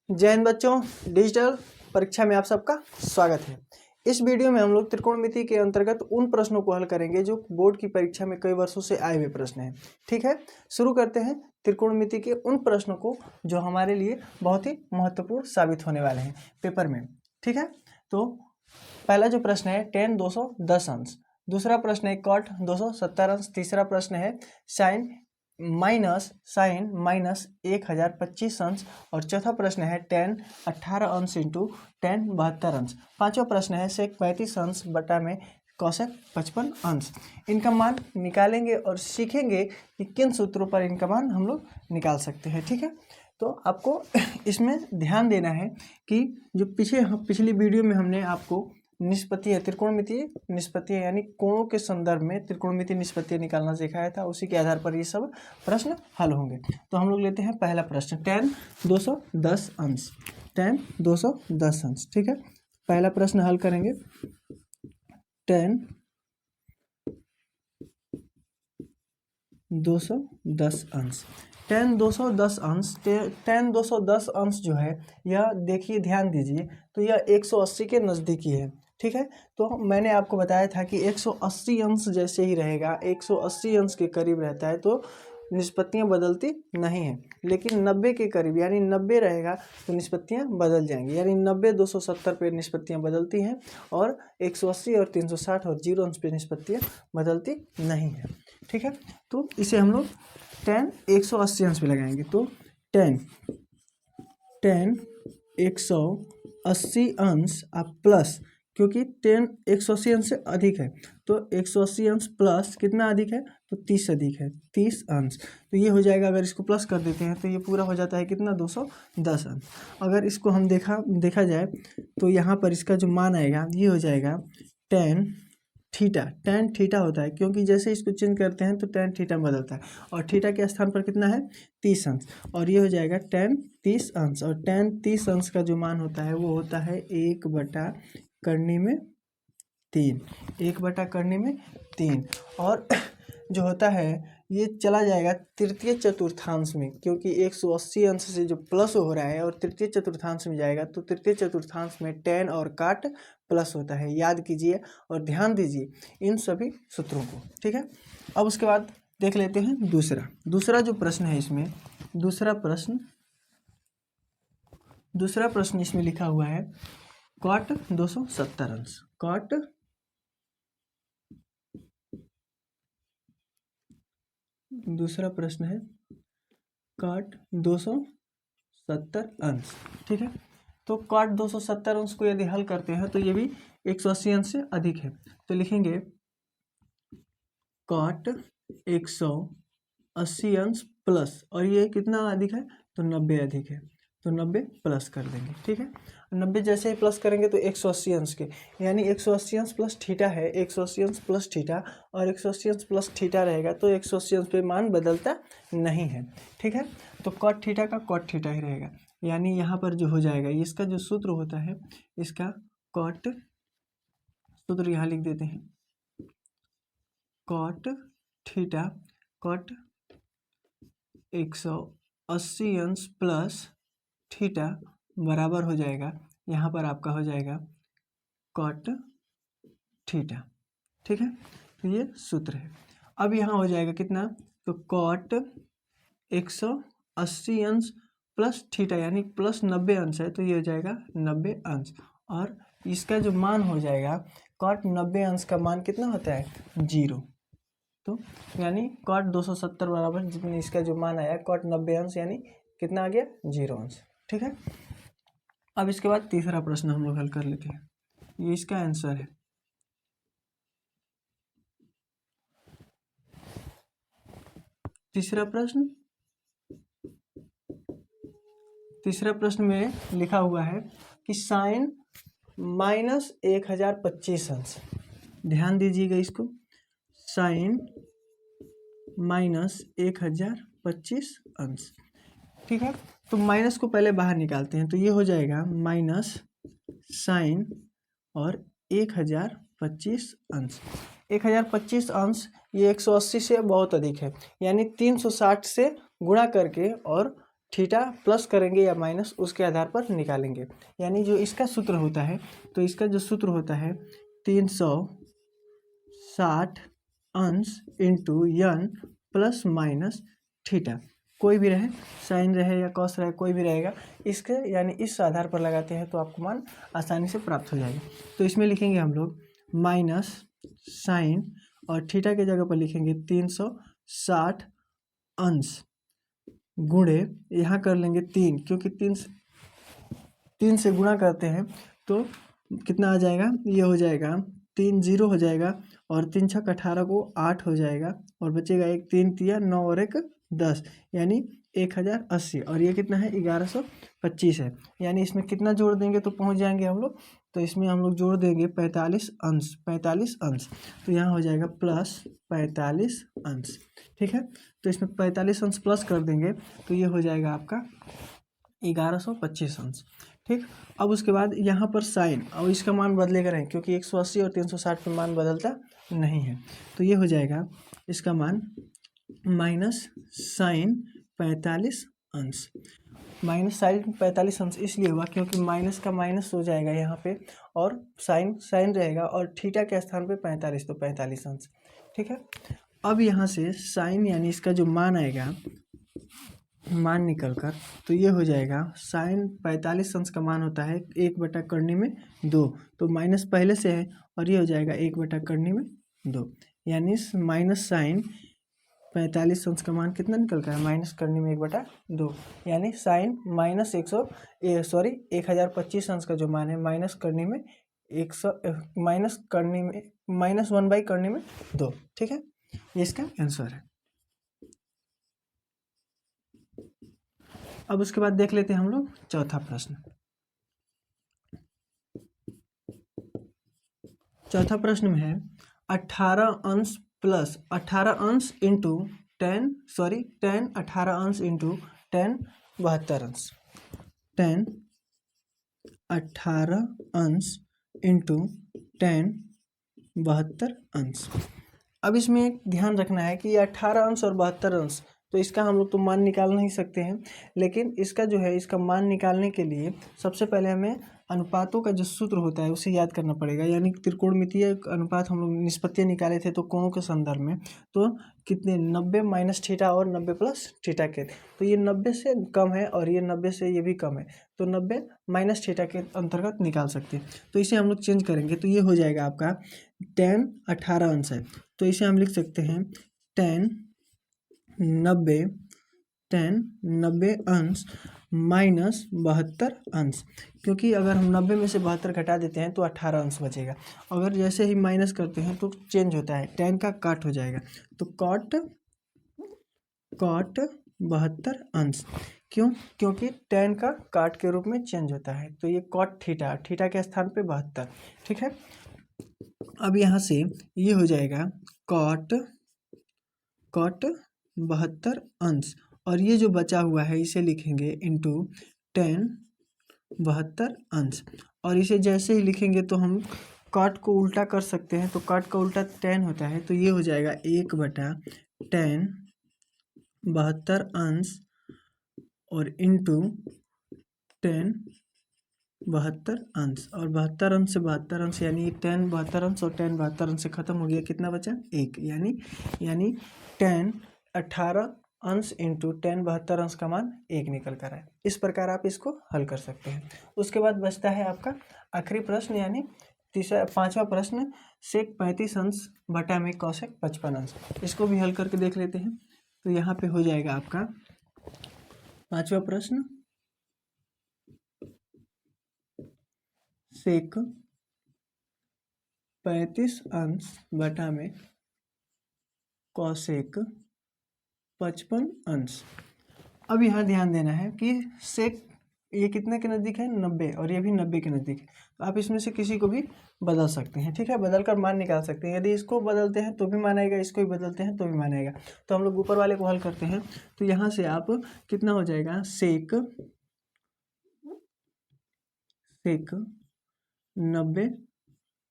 जय हिंद बच्चों, डिजिटल परीक्षा में आप सबका स्वागत है। इस वीडियो में हम लोग त्रिकोणमिति के अंतर्गत उन प्रश्नों को हल करेंगे जो बोर्ड की परीक्षा में कई वर्षों से आए हुए प्रश्न हैं। ठीक है, शुरू करते हैं त्रिकोणमिति के उन प्रश्नों को जो हमारे लिए बहुत ही महत्वपूर्ण साबित होने वाले हैं पेपर में। ठीक है, तो पहला जो प्रश्न है tan 210 अंश, दूसरा प्रश्न है cot 270 अंश, तीसरा प्रश्न है sin माइनस 1025 अंश और चौथा प्रश्न है tan 18 अंश इंटू tan 72 अंश। पांचवा प्रश्न है sec 35 अंश बटा में cosec 55 अंश। इनका मान निकालेंगे और सीखेंगे कि किन सूत्रों पर इनका मान हम लोग निकाल सकते हैं। ठीक है, तो आपको इसमें ध्यान देना है कि जो पिछली वीडियो में हमने आपको निष्पत्ति त्रिकोणमितीय निष्पत्ति यानी कोणों के संदर्भ में त्रिकोणमितीय निष्पत्ति निकालना सिखाया था, उसी के आधार पर ये सब प्रश्न हल होंगे। तो हम लोग लेते हैं पहला प्रश्न tan 210 अंश, tan 210 अंश। ठीक है, पहला प्रश्न हल करेंगे। tan 210 अंश, tan 210 अंश, tan 210 अंश जो है यह देखिए, ध्यान दीजिए, तो यह 180 के नज़दीकी है। ठीक है, तो मैंने आपको बताया था कि 180 अंश जैसे ही रहेगा, 180 अंश के करीब रहता है तो निष्पत्तियां बदलती नहीं हैं, लेकिन 90 के करीब यानी 90 रहेगा तो निष्पत्तियां बदल जाएंगी, यानी 90 270 पे निष्पत्तियां बदलती हैं और 180 और 360 और 0 अंश पे निष्पत्तियां बदलती नहीं हैं। ठीक है, तो इसे हम लोग tan 180 अंश पे लगाएंगे, तो tan 180 अंश आप प्लस, क्योंकि tan 180 अंश से अधिक है तो 180 अंश प्लस कितना अधिक है, तो 30 अधिक है, 30 अंश। तो ये हो जाएगा, अगर इसको प्लस कर देते हैं तो ये पूरा हो जाता है कितना, 210 अंश। अगर इसको हम देखा जाए तो यहाँ पर इसका जो मान आएगा ये हो जाएगा tan थीटा होता है, क्योंकि जैसे इसको चेंज करते हैं तो tan थीटा बदलता है और थीटा के स्थान पर कितना है, 30 अंश, और ये हो जाएगा tan 30 अंश। और tan 30 अंश का जो मान होता है वो होता है 1/3, 1/3। और जो होता है ये चला जाएगा तृतीय चतुर्थांश में, क्योंकि 180 अंश से जो प्लस हो रहा है और तृतीय चतुर्थांश में जाएगा तो तृतीय चतुर्थांश में tan और काट प्लस होता है, याद कीजिए और ध्यान दीजिए इन सभी सूत्रों को। ठीक है, अब उसके बाद देख लेते हैं दूसरा जो प्रश्न है इसमें, दूसरा प्रश्न इसमें लिखा हुआ है cot 270 अंश, cot दूसरा प्रश्न है cot 270 अंश। ठीक है, तो cot 270 अंश को यदि हल करते हैं तो ये भी 180 अंश से अधिक है, तो लिखेंगे cot 180 अंश प्लस, और ये कितना अधिक है, तो 90 अधिक है, तो 90 प्लस कर देंगे। ठीक है, 90 जैसे ही प्लस करेंगे तो 180 अंश के, यानी 180 अंश प्लस थीटा है, 180 अंश प्लस थीटा और 180 अंश प्लस थीटा रहेगा तो 180 अंश पे मान बदलता नहीं है। ठीक है, तो कॉट थीटा का कॉट थीटा ही रहेगा, यानी यहाँ पर जो हो जाएगा इसका जो सूत्र होता है, इसका कॉट सूत्र यहाँ लिख देते हैं, कॉट थीटा कॉट 180 अंश प्लस थीटा बराबर हो जाएगा, यहाँ पर आपका हो जाएगा कॉट थीटा। ठीक है, तो ये सूत्र है। अब यहाँ हो जाएगा कितना, तो कॉट 180 अंश प्लस थीटा यानी प्लस 90 अंश है, तो ये हो जाएगा 90 अंश, और इसका जो मान हो जाएगा कॉट 90 अंश का मान कितना होता है, 0। तो यानी cot 270 बराबर जितने इसका जो मान आया cot 90 अंश यानी कितना आ गया, 0 अंश। ठीक है, अब इसके बाद तीसरा प्रश्न हम लोग हल कर लेते हैं, ये इसका आंसर है। तीसरा प्रश्न में लिखा हुआ है कि sin माइनस 1025 अंश, ध्यान दीजिएगा इसको, sin माइनस 1025 अंश। ठीक है, तो माइनस को पहले बाहर निकालते हैं, तो ये हो जाएगा माइनस साइन और 1025 अंश। 1025 अंश ये 180 से बहुत अधिक है, यानी 360 से गुणा करके और थीटा प्लस करेंगे या माइनस उसके आधार पर निकालेंगे। यानी जो इसका सूत्र होता है, तो इसका जो सूत्र होता है 360 अंश इंटू यन प्लस माइनस थीटा, कोई भी रहे, साइन रहे या कॉस रहे, कोई भी रहेगा, इसके यानी इस आधार पर लगाते हैं तो आपको मान आसानी से प्राप्त हो जाएगा। तो इसमें लिखेंगे हम लोग माइनस साइन और थीटा के जगह पर लिखेंगे 360 अंश गुणे, यहाँ कर लेंगे 3, क्योंकि 3 से गुणा करते हैं तो कितना आ जाएगा, ये हो जाएगा 3 0 हो जाएगा और 3 छक 18 को 8 हो जाएगा और बचेगा 1, 3 तिया 9 और 1 10, यानी 1080 और ये कितना है 1125 है। यानी इसमें कितना जोड़ देंगे तो पहुंच जाएंगे हम लोग, तो इसमें हम लोग जोड़ देंगे 45 अंश, 45 अंश, तो यहाँ हो जाएगा प्लस 45 अंश। ठीक है, तो इसमें 45 अंश प्लस कर देंगे तो ये हो जाएगा आपका 1125 अंश। ठीक, अब उसके बाद यहाँ पर साइन, अब इसका मान बदलेगा नहीं क्योंकि 180 और 360 में मान बदलता नहीं है, तो ये हो जाएगा इसका मान माइनस साइन 45 अंश। माइनस साइन 45 अंश इसलिए हुआ क्योंकि माइनस का माइनस हो जाएगा यहाँ पे और साइन साइन रहेगा और थीटा के स्थान पे 45, तो 45 अंश। ठीक है, अब यहाँ से साइन यानी इसका जो मान आएगा, मान निकल कर, तो ये हो जाएगा साइन 45 अंश का मान होता है 1/2 में 2, तो माइनस पहले से है और ये हो जाएगा 1/2 में 2, यानी माइनस साइन 45 अंश का मान कितना निकल कर है, माइनस करने में 1/2, यानी साइन माइनस 1025 अंश का जो मान है माइनस करने में 100, माइनस करने में -1 करने में 2। ठीक है, ये इसका आंसर है। अब उसके बाद देख लेते हैं हम लोग चौथा प्रश्न। चौथा प्रश्न में है 18 अंश प्लस 18 अंश इंटू 10 18 अंश इंटू 10 72 अंश, 10 18 अंश इंटू 10 72 अंश। अब इसमें एक ध्यान रखना है कि ये 18 अंश और 72 अंश, तो इसका हम लोग तो मान निकाल नहीं सकते हैं, लेकिन इसका जो है इसका मान निकालने के लिए सबसे पहले हमें अनुपातों का जो सूत्र होता है उसे याद करना पड़ेगा। यानी त्रिकोणमितीय अनुपात हम लोग निष्पत्तियाँ निकाले थे तो कोणों के संदर्भ में, तो कितने 90 माइनस थीटा और 90 प्लस थीटा के, तो ये 90 से कम है और ये 90 से ये भी कम है, तो 90 माइनस थीटा के अंतर्गत निकाल सकते हैं। तो इसे हम लोग चेंज करेंगे तो ये हो जाएगा आपका 10 18 अंश है, तो इसे हम लिख सकते हैं 10 90 अंश माइनस 72 अंश, क्योंकि अगर हम 90 में से 72 घटा देते हैं तो 18 अंश बचेगा। अगर जैसे ही माइनस करते हैं तो चेंज होता है, 10 का काट हो जाएगा, तो कॉट 72 अंश। क्यों? क्योंकि 10 का काट के रूप में चेंज होता है, तो ये कॉट थीटा, थीटा के स्थान पे 72। ठीक है, अब यहाँ से ये हो जाएगा कॉट 72 अंश और ये जो बचा हुआ है इसे लिखेंगे इंटू 10 72 अंश, और इसे जैसे ही लिखेंगे तो हम कॉट को उल्टा कर सकते हैं, तो कॉट का उल्टा 10 होता है, तो ये हो जाएगा 1/10 72 अंश और इंटू 10 72 अंश, और 72 अंश से 72 अंश यानी 10 72 अंश और 10 72 अंश से खत्म हो गया, कितना बचा 1, यानी 10 18 अंश इंटू 10 72 अंश का मान 1 निकल कर आए। इस प्रकार आप इसको हल कर सकते हैं। उसके बाद बचता है आपका आखिरी प्रश्न, यानी पांचवा प्रश्न सेक 35 अंश बटा में कौशेक 55 अंश। इसको भी हल करके देख लेते हैं। तो यहाँ पे हो जाएगा आपका पांचवा प्रश्न सेक 35 अंश बटा में कौशेक 55 अंश। अब यहाँ ध्यान देना है कि सेक ये कितने के नज़दीक है 90 और ये भी 90 के नज़दीक है, तो आप इसमें से किसी को भी बदल सकते हैं। ठीक है, बदल कर मान निकाल सकते हैं। यदि इसको बदलते हैं तो भी मान आएगा, इसको भी बदलते हैं तो भी मान आएगा। तो हम लोग ऊपर वाले को हल करते हैं, तो यहाँ से आप कितना हो जाएगा सेक 90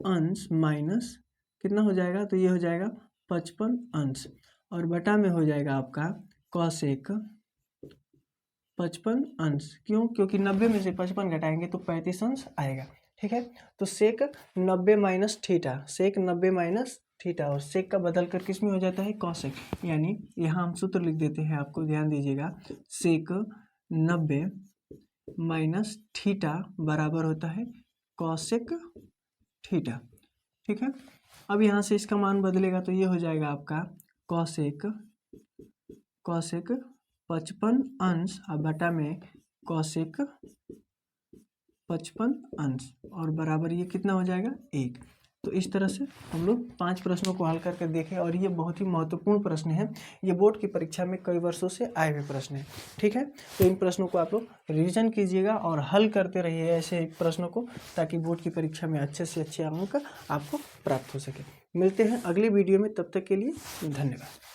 अंश माइनस कितना हो जाएगा, तो ये हो जाएगा 55 अंश और बटा में हो जाएगा आपका कॉसेक 55 अंश। क्यों? क्योंकि 90 में से 55 घटाएंगे तो 35 अंश आएगा। ठीक है, तो सेक 90 माइनस थीटा, सेक 90 माइनस थीटा, और सेक का बदल कर किस में हो जाता है? कॉसेक। यानी यहाँ हम सूत्र लिख देते हैं, आपको ध्यान दीजिएगा, सेक 90 माइनस थीटा बराबर होता है कॉसेक थीटा। ठीक है, अब यहाँ से इसका मान बदलेगा तो ये हो जाएगा आपका कॉसेक 55 अंश अब बटा में कॉसेक 55 अंश, और बराबर ये कितना हो जाएगा? 1। तो इस तरह से हम लोग 5 प्रश्नों को हल करके देखें, और ये बहुत ही महत्वपूर्ण प्रश्न है। ये बोर्ड की परीक्षा में कई वर्षों से आए हुए प्रश्न हैं। ठीक है, तो इन प्रश्नों को आप लोग रिवीजन कीजिएगा और हल करते रहिए ऐसे प्रश्नों को, ताकि बोर्ड की परीक्षा में अच्छे से अच्छे अंक आपको प्राप्त हो सके। मिलते हैं अगली वीडियो में, तब तक के लिए धन्यवाद।